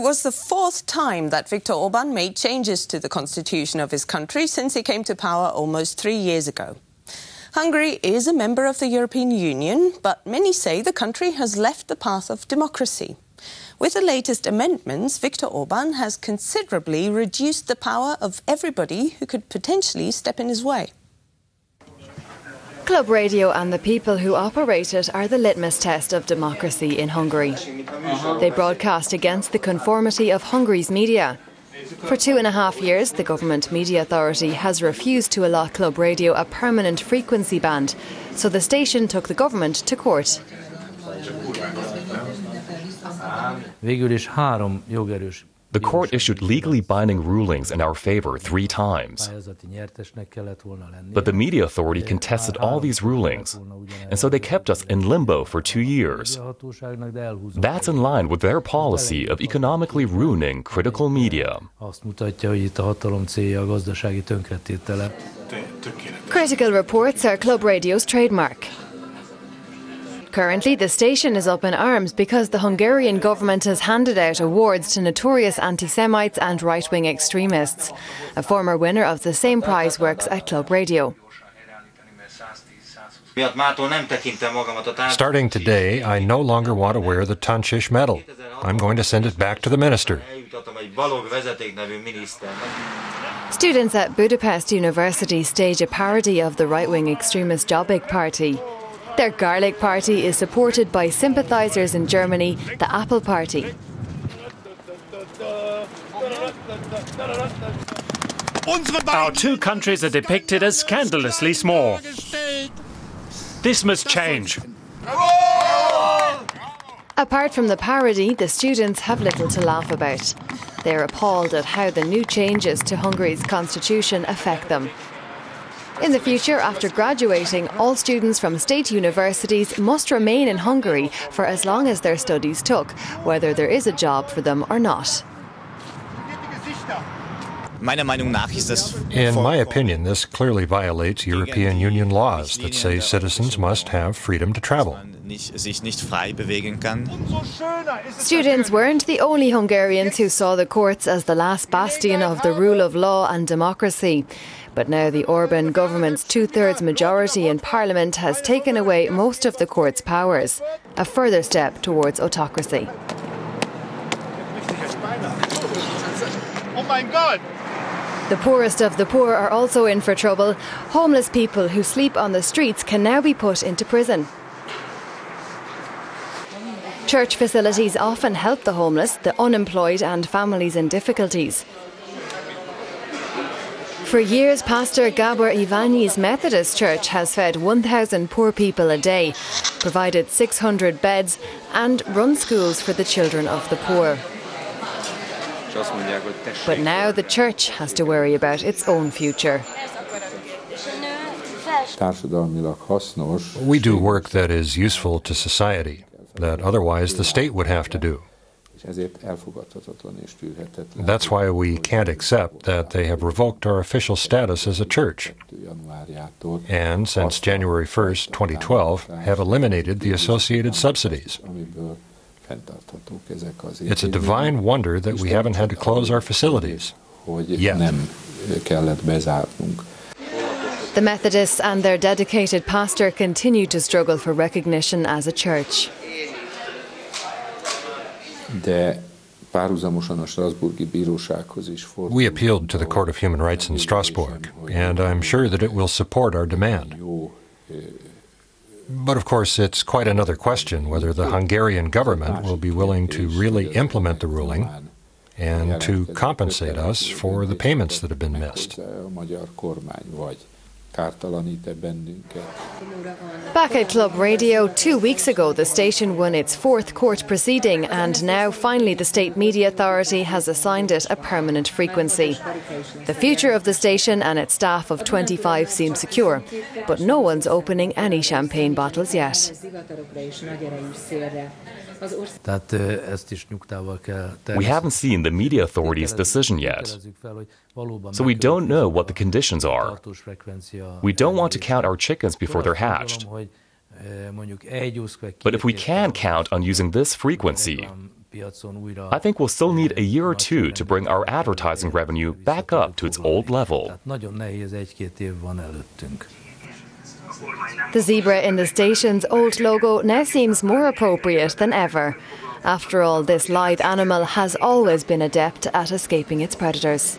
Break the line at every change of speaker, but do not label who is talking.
was the fourth time that Viktor Orbán made changes to the constitution of his country since he came to power almost 3 years ago. Hungary is a member of the European Union, but many say the country has left the path of democracy. With the latest amendments, Viktor Orbán has considerably reduced the power of everybody who could potentially step in his way.
Club radio and the people who operate it are the litmus test of democracy in Hungary. They broadcast against the conformity of Hungary's media. For 2.5 years, the government media authority has refused to allot Club radio a permanent frequency band, so the station took the government to court.
The court issued legally binding rulings in our favor 3 times. But the media authority contested all these rulings, and so they kept us in limbo for 2 years. That's in line with their policy of economically ruining critical media.
Critical reports are Club radio's trademark. Currently, the station is up in arms because the Hungarian government has handed out awards to notorious anti-Semites and right-wing extremists. A former winner of the same prize works at Club Radio.
Starting today, I no longer want to wear the Tancsis medal. I'm going to send it back to the minister.
Students at Budapest University stage a parody of the right-wing extremist Jobbik Party. Their Garlic Party is supported by sympathisers in Germany, the Apple Party.
Our 2 countries are depicted as scandalously small. This must change.
Apart from the parody, the students have little to laugh about. They're appalled at how the new changes to Hungary's constitution affect them. In the future, after graduating, all students from state universities must remain in Hungary for as long as their studies took, whether there is a job for them or not.
In my opinion, this clearly violates European Union laws that say citizens must have freedom to travel.
Students weren't the only Hungarians who saw the courts as the last bastion of the rule of law and democracy. But now the Orbán government's 2/3 majority in Parliament has taken away most of the court's powers, a further step towards autocracy.
Oh my God!
The poorest of the poor are also in for trouble. Homeless people who sleep on the streets can now be put into prison. Church facilities often help the homeless, the unemployed and families in difficulties. For years, Pastor Gabor Iványi's Methodist Church has fed 1,000 poor people a day, provided 600 beds and run schools for the children of the poor. But now the church has to worry about its own future.
We do work that is useful to society, that otherwise the state would have to do. That's why we can't accept that they have revoked our official status as a church, and since January 1st, 2012, have eliminated the associated subsidies. It's a divine wonder that we haven't had to close our facilities yet.
The Methodists and their dedicated pastor continue to struggle for recognition as a church.
We appealed to the Court of Human Rights in Strasbourg, and I'm sure that it will support our demand. But of course, it's quite another question whether the Hungarian government will be willing to really implement the ruling and to compensate us for the payments that have been missed.
Back at Club Radio, 2 weeks ago, the station won its 4th court proceeding, and now finally the state media authority has assigned it a permanent frequency. The future of the station and its staff of 25 seems secure, but no one's opening any champagne bottles yet.
We haven't seen the media authorities' decision yet, so we don't know what the conditions are. We don't want to count our chickens before they're hatched. But if we can count on using this frequency, I think we'll still need a year or two to bring our advertising revenue back up to its old level.
The zebra in the station's old logo now seems more appropriate than ever. After all, this lithe animal has always been adept at escaping its predators.